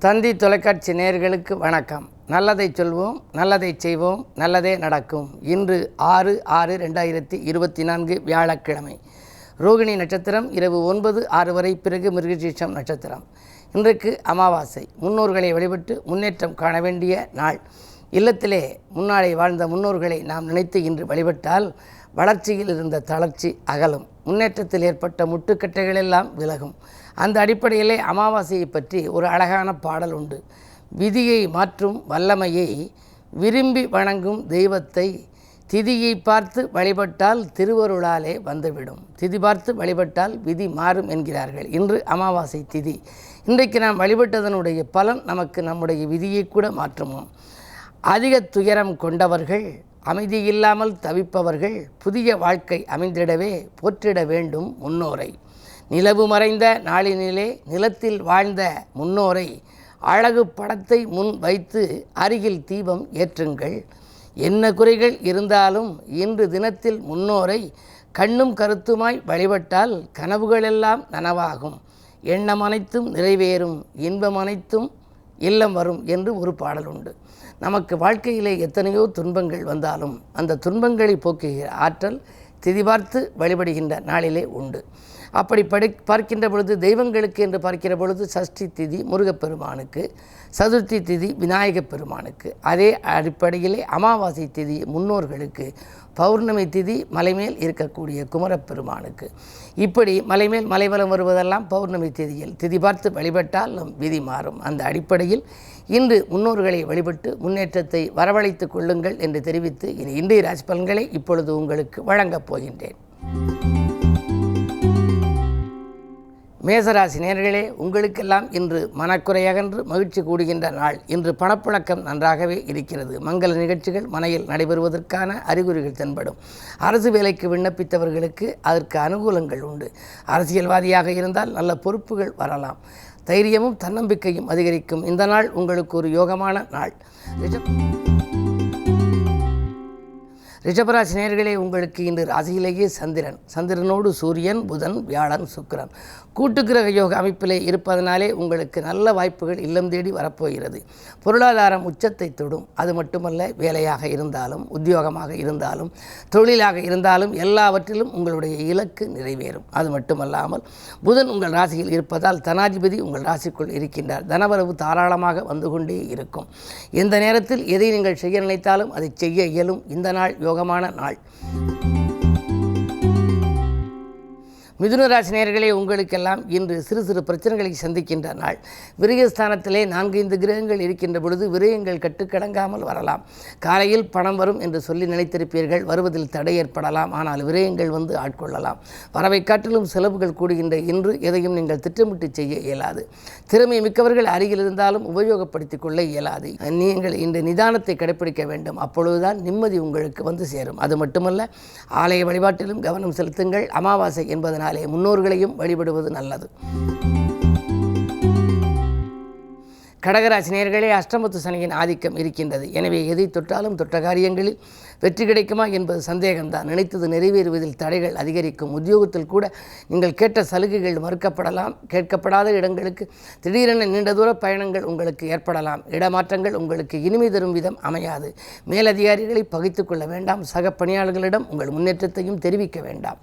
தந்தி தொலைக்காட்சி நேயர்களுக்கு வணக்கம். நல்லதை சொல்வோம், நல்லதை செய்வோம், நல்லதே நடக்கும். இன்று 6/6/2024 வியாழக்கிழமை. ரோகிணி நட்சத்திரம் இரவு 9:06 வரை, பிறகு மிருகசீரிஷம் நட்சத்திரம். இன்றைக்கு அமாவாசை. முன்னோர்களை வழிபட்டு முன்னேற்றம் காண வேண்டிய நாள். இல்லத்திலே முன்னாடி வாழ்ந்த முன்னோர்களை நாம் நினைத்து இன்று வழிபட்டால் வளர்ச்சியில் இருந்த தளர்ச்சி அகலும், முன்னேற்றத்தில் ஏற்பட்ட முட்டுக்கட்டைகளெல்லாம் விலகும். அந்த அடிப்படையிலே அமாவாசையை பற்றி ஒரு அழகான பாடல் உண்டு. விதியை மாற்றும் வல்லமையை விரும்பி வணங்கும் தெய்வத்தை திதியை பார்த்து வழிபட்டால் திருவருளாலே வந்துவிடும். திதி பார்த்து வழிபட்டால் விதி மாறும் என்கிறார்கள். இன்று அமாவாசை திதி. இன்றைக்கு நாம் வழிபட்டதனுடைய பலன் நமக்கு நம்முடைய விதியை கூட மாற்றுமோ. அதிக துயரம் கொண்டவர்கள், அமைதி இல்லாமல் தவிப்பவர்கள் புதிய வாழ்க்கை அமைந்திடவே போற்றிட வேண்டும் முன்னோரை. நிலவு மறைந்த நாளினிலே நிலத்தில் வாழ்ந்த முன்னோரை அழகு படத்தை முன் வைத்து அருகில் தீபம் ஏற்றுங்கள். என்ன குறைகள் இருந்தாலும் இன்று தினத்தில் முன்னோரை கண்ணும் கருத்துமாய் வழிபட்டால் கனவுகளெல்லாம் நனவாகும், எண்ணம் அனைத்தும் நிறைவேறும், இன்பம் அனைத்தும் இல்லம் வரும் என்று ஒரு பாடல் உண்டு. நமக்கு வாழ்க்கையிலே எத்தனையோ துன்பங்கள் வந்தாலும் அந்த துன்பங்களை போக்குகிற ஆற்றல் திதி பார்த்து வழிபடுகின்ற நாளிலே உண்டு. அப்படி பார்க்கின்ற பொழுது தெய்வங்களுக்கு என்று பார்க்கிற பொழுது சஷ்டி திதி முருகப்பெருமானுக்கு, சதுர்த்தி திதி விநாயகப் பெருமானுக்கு, அதே அடிப்படையிலே அமாவாசை திதி முன்னோர்களுக்கு, பௌர்ணமி திதி மலைமேல் இருக்கக்கூடிய குமரப்பெருமானுக்கு. இப்படி மலைமேல் மலைவலம் வருவதெல்லாம் பௌர்ணமி திதியில் திதி பார்த்து வழிபட்டால் நம் விதி மாறும். அந்த அடிப்படையில் இன்று முன்னோர்களை வழிபட்டு முன்னேற்றத்தை வரவழைத்து கொள்ளுங்கள் என்று தெரிவித்து இன்றைய ராசி பலன்களை இப்பொழுது உங்களுக்கு வழங்கப் போகின்றேன். மேசராசி நேயர்களே, உங்களுக்கெல்லாம் இன்று மனக்குறை அகன்று மகிழ்ச்சி கூடுகின்ற நாள். இன்று பணப்புழக்கம் நன்றாகவே இருக்கிறது. மங்கள நிகழ்ச்சிகள் மனையில் நடைபெறுவதற்கான அறிகுறிகள் தென்படும். அரசு வேலைக்கு விண்ணப்பித்தவர்களுக்கு அதற்கு அனுகூலங்கள் உண்டு. அரசியல்வாதியாக இருந்தால் நல்ல பொறுப்புகள் வரலாம். தைரியமும் தன்னம்பிக்கையும் அதிகரிக்கும். இந்த நாள் உங்களுக்கு ஒரு யோகமான நாள். ரிஷபராசி நேயர்களே, உங்களுக்கு இன்று ராசியிலேயே சந்திரனோடு சூரியன், புதன், வியாழன், சுக்கிரன் கூட்டுக்கிரக யோக அமைப்பிலே இருப்பதனாலே உங்களுக்கு நல்ல வாய்ப்புகள் இல்லம் தேடி வரப்போகிறது. பொருளாதாரம் உச்சத்தை தொடும். அது மட்டுமல்ல, வேலையாக இருந்தாலும், உத்தியோகமாக இருந்தாலும், தொழிலாக இருந்தாலும் எல்லாவற்றிலும் உங்களுடைய இலக்கு நிறைவேறும். அது மட்டுமல்லாமல் புதன் உங்கள் ராசியில் இருப்பதால் தனாதிபதி உங்கள் ராசிக்குள் இருக்கின்றார். தனவரவு தாராளமாக வந்து கொண்டே இருக்கும். எந்த நேரத்தில் எதை நீங்கள் செய்ய நினைத்தாலும் அதை செய்ய இயலும். இந்த நாள் யோகமான நாள். மிதுன ராசி நேயர்களே, உங்களுக்கெல்லாம் இன்று சிறு சிறு பிரச்சனைகளை சந்திக்கின்ற நாள். விரயஸ்தானத்திலே 4-5 கிரகங்கள் இருக்கின்ற பொழுது விரயங்கள் கட்டுக்கடங்காமல் வரலாம். காலையில் பணம் வரும் என்று சொல்லி நினைத்திருப்பீர்கள், வருவதில் தடை ஏற்படலாம். ஆனால் விரயங்கள் வந்து ஆட்கொள்ளலாம். வரவை காட்டிலும் செலவுகள் கூடுகின்ற இன்று எதையும் நீங்கள் திட்டமிட்டு செய்ய இயலாது. திறமை மிக்கவர்கள் அருகில் இருந்தாலும் உபயோகப்படுத்திக் கொள்ள இயலாது. நீங்கள் இன்று நிதானத்தை கடைப்பிடிக்க வேண்டும். அப்பொழுதுதான் நிம்மதி உங்களுக்கு வந்து சேரும். அது மட்டுமல்ல, ஆலய வழிபாட்டிலும் கவனம் செலுத்துங்கள். அமாவாசை என்பதனால் முன்னோர்களையும் வழிபடுவது நல்லது. கடகராசி நேயர்களே, அஷ்டமத்து சனியின் ஆதிக்கம் இருக்கின்றது. எனவே எதை தொட்டாலும் தொட்ட காரியங்களில் வெற்றி கிடைக்குமா என்பது சந்தேகம்தான். நினைத்தது நிறைவேறுவதில் தடைகள் அதிகரிக்கும். உத்தியோகத்தில் கூட நீங்கள் கேட்ட சலுகைகள் மறுக்கப்படலாம். கேட்கப்படாத இடங்களுக்கு திடீரென நீண்ட தூர பயணங்கள் உங்களுக்கு ஏற்படலாம். இடமாற்றங்கள் உங்களுக்கு இனிமை தரும் விதம் அமையாது. மேலதிகாரிகளை பகைத்து கொள்ள வேண்டாம். சக பணியாளர்களிடம் உங்கள் முன்னேற்றத்தையும் தெரிவிக்க வேண்டாம்.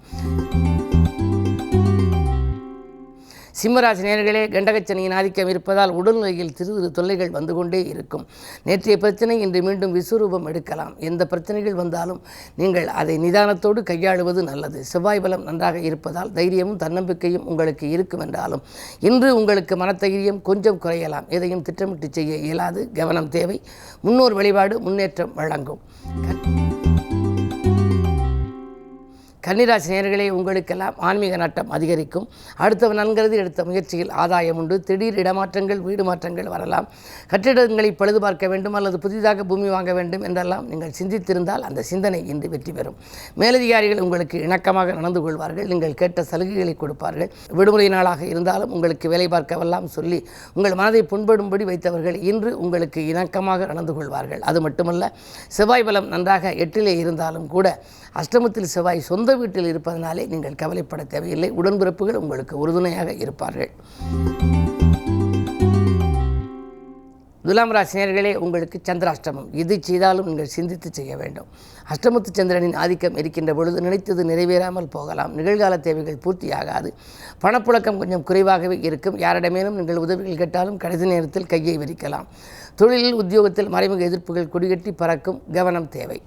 சிம்மராசி நேயர்களே, கண்டகச்சனியின் ஆதிக்கம் இருப்பதால் உடல்நிலையில் சிறு தொல்லைகள் வந்து கொண்டே இருக்கும். நேற்றைய பிரச்சனை இன்று மீண்டும் விஸ்வரூபம் எடுக்கலாம். எந்த பிரச்சனைகள் வந்தாலும் நீங்கள் அதை நிதானத்தோடு கையாளுவது நல்லது. செவ்வாய் பலம் நன்றாக இருப்பதால் தைரியமும் தன்னம்பிக்கையும் உங்களுக்கு இருக்கும் என்றாலும் இன்று உங்களுக்கு மனத்தைரியம் கொஞ்சம் குறையலாம். எதையும் திட்டமிட்டு செய்ய இயலாது. கவனம் தேவை. முன்னோர் வழிபாடு முன்னேற்றம் வழங்கும். கன்னிராசி நேயர்களே, உங்களுக்கெல்லாம் ஆன்மீக நாட்டம் அதிகரிக்கும். அடுத்தவன் நன்கருதி எடுத்த முயற்சியில் ஆதாயம் உண்டு. திடீர் இடமாற்றங்கள், வீடு மாற்றங்கள் வரலாம். கட்டிடங்களை பழுது பார்க்க வேண்டும் அல்லது புதிதாக பூமி வாங்க வேண்டும் என்றெல்லாம் நீங்கள் சிந்தித்திருந்தால் அந்த சிந்தனை இன்று வெற்றி பெறும். மேலதிகாரிகள் உங்களுக்கு இணக்கமாக நடந்து கொள்வார்கள். நீங்கள் கேட்ட சலுகைகளை கொடுப்பார்கள். விடுமுறை நாளாக இருந்தாலும் உங்களுக்கு வேலை பார்க்கவெல்லாம் சொல்லி உங்கள் மனதை புண்படும்படி வைத்தவர்கள் இன்று உங்களுக்கு இணக்கமாக நடந்து கொள்வார்கள். அது மட்டுமல்ல, செவ்வாய் பலம் நன்றாக 8 இருந்தாலும் கூட அஷ்டமத்தில் செவ்வாய் சொந்த வீட்டில் இருப்பதனாலே நீங்கள் கவலைப்பட தேவையில்லை. உடன்பிறப்புகள் உங்களுக்கு உறுதுணையாக இருப்பார்கள். துலாம் ராசி நேயர்களே, உங்களுக்கு சந்திராஷ்டமம். எது செய்தாலும் நீங்கள் சிந்தித்து செய்ய வேண்டும். அஷ்டமத்து சந்திரனின் ஆதிக்கம் இருக்கின்ற பொழுது நினைத்தது நிறைவேறாமல் போகலாம். நிகழ்கால தேவைகள் பூர்த்தியாகாது. பணப்புழக்கம் கொஞ்சம் குறைவாகவே இருக்கும். யாரிடமேலும் நீங்கள் உதவிகள் கேட்டாலும் கடைசி நேரத்தில் கையை விரிக்கலாம். தொழிலில் உத்தியோகத்தில் மறைமுக எதிர்ப்புகள் கொடிகட்டி பறக்கும். கவனம் தேவை.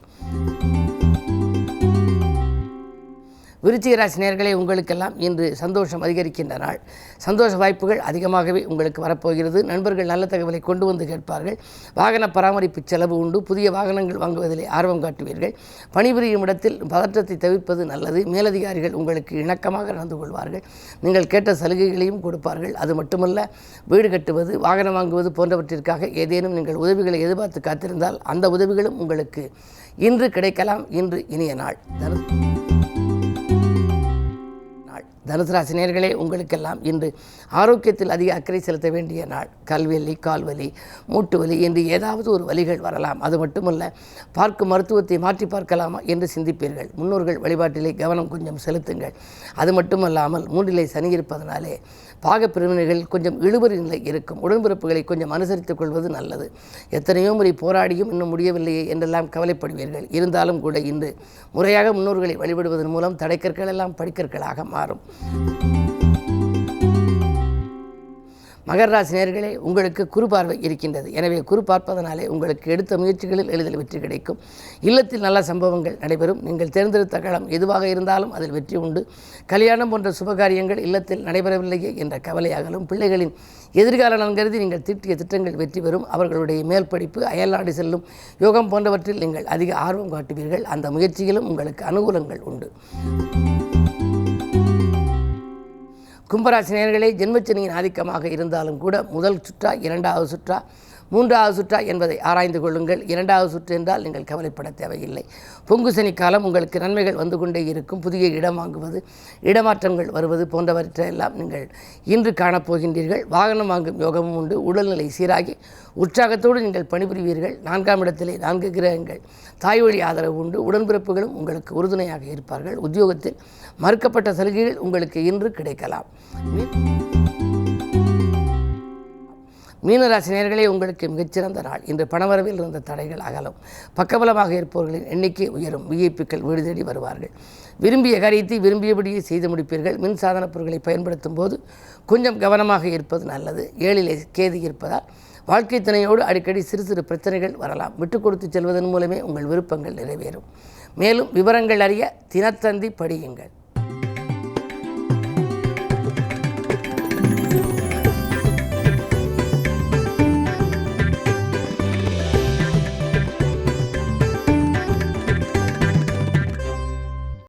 விருச்சிக ராசி நேயர்களே, உங்களுக்கெல்லாம் இன்று சந்தோஷம் அதிகரிக்கின்ற நாள். சந்தோஷ வாய்ப்புகள் அதிகமாகவே உங்களுக்கு வரப்போகிறது. நண்பர்கள் நல்ல தகவலை கொண்டு வந்து கேட்பார்கள். வாகன பராமரிப்பு செலவு உண்டு. புதிய வாகனங்கள் வாங்குவதிலே ஆர்வம் காட்டுவீர்கள். பணிபுரியும் இடத்தில் பதற்றத்தை தவிர்ப்பது நல்லது. மேலதிகாரிகள் உங்களுக்கு இணக்கமாக நடந்து கொள்வார்கள். நீங்கள் கேட்ட சலுகைகளையும் கொடுப்பார்கள். அது மட்டுமல்ல, வீடு கட்டுவது, வாகனம் வாங்குவது போன்றவற்றிற்காக ஏதேனும் நீங்கள் உதவிகளை எதிர்பார்த்து காத்திருந்தால் அந்த உதவிகளும் உங்களுக்கு இன்று கிடைக்கலாம். இன்று இனிய நாள். தனுசு ராசி நேயர்களே, உங்களுக்கெல்லாம் இன்று ஆரோக்கியத்தில் அதிக அக்கறை செலுத்த வேண்டிய நாள். கல்வலி, கால்வலி, மூட்டு வலி என்று ஏதாவது ஒரு வலிகள் வரலாம். அது மட்டுமல்ல, பார்க்கும் மருத்துவத்தை மாற்றி பார்க்கலாமா என்று சிந்திப்பீர்கள். முன்னோர்கள் வழிபாட்டிலே கவனம் கொஞ்சம் செலுத்துங்கள். அது மட்டுமல்லாமல் 3 சனி இருப்பதனாலே பாகப்பிரிவினைகள் கொஞ்சம் இழுபறி நிலை இருக்கும். உடன்பிறப்புகளை கொஞ்சம் அனுசரித்துக் கொள்வது நல்லது. எத்தனையோ முறை போராடியும் இன்னும் முடியவில்லையே என்றெல்லாம் கவலைப்படுவீர்கள். இருந்தாலும் கூட இன்று முறையாக முன்னோர்களை வழிபடுவதன் மூலம் தடைக்கற்கள் எல்லாம் படிக்கற்களாக மாறும். மகர ராசி நேயர்களே, உங்களுக்கு குரு பார்வை இருக்கின்றது. எனவே குரு பார்ப்பதனாலே உங்களுக்கு எடுத்த முயற்சிகளில் எளிதில் வெற்றி கிடைக்கும். இல்லத்தில் நல்ல சம்பவங்கள் நடைபெறும். நீங்கள் தேர்ந்தெடுத்த களம் எதுவாக இருந்தாலும் அதில் வெற்றி உண்டு. கல்யாணம் போன்ற சுபகாரியங்கள் இல்லத்தில் நடைபெறவில்லையே என்ற கவலையாகலும், பிள்ளைகளின் எதிர்கால நலன் கருதி நீங்கள் தீட்டிய திட்டங்கள் வெற்றி பெறும். அவர்களுடைய மேல் படிப்பு, அயல்நாடு செல்லும் யோகம் போன்றவற்றில் நீங்கள் அதிக ஆர்வம் காட்டுவீர்கள். அந்த முயற்சியிலும் உங்களுக்கு அனுகூலங்கள் உண்டு. கும்பராசி நேயர்களே, ஜென்மச்சனியின் ஆதிக்கமாக இருந்தாலும் கூட முதல் சுற்றா, 2வது சுற்றா, 3வது சுற்றா என்பதை ஆராய்ந்து கொள்ளுங்கள். 2வது சுற்று என்றால் நீங்கள் கவலைப்பட தேவையில்லை. பொங்கு சனி காலம் உங்களுக்கு நன்மைகள் வந்து கொண்டே இருக்கும். புதிய இடம் வாங்குவது, இடமாற்றங்கள் வருவது போன்றவற்றையெல்லாம் நீங்கள் இன்று காணப்போகின்றீர்கள். வாகனம் வாங்கும் யோகமும் உண்டு. உடல்நிலை சீராகி உற்சாகத்தோடு நீங்கள் பணிபுரிவீர்கள். 4ஆம் இடத்திலே 4 கிரகங்கள். தாய் வழி ஆதரவு உண்டு. உடன்பிறப்புகளும் உங்களுக்கு உறுதுணையாக இருப்பார்கள். உத்தியோகத்தில் மறுக்கப்பட்ட சலுகைகள் உங்களுக்கு இன்று கிடைக்கலாம். மீனராசி நேயர்களே, உங்களுக்கு மிகச்சிறந்த நாள். இன்று பணவரவில் இருந்த தடைகள் அகலும். பக்கபலமாக இருப்பவர்களின் எண்ணிக்கை உயரும். விஐபிக்கள் வீடு தேடி வருவார்கள். விரும்பிய காரியத்தை விரும்பியபடியே செய்து முடிப்பீர்கள். மின்சாதன பொருட்களை பயன்படுத்தும் போது கொஞ்சம் கவனமாக இருப்பது நல்லது. 7ல் கேது இருப்பதால் வாழ்க்கை துணையோடு அடிக்கடி சிறு சிறு பிரச்சனைகள் வரலாம். விட்டு கொடுத்து செல்வதன் மூலமே உங்கள் விருப்பங்கள் நிறைவேறும். மேலும் விவரங்கள் அறிய தினத்தந்தி படியுங்கள்.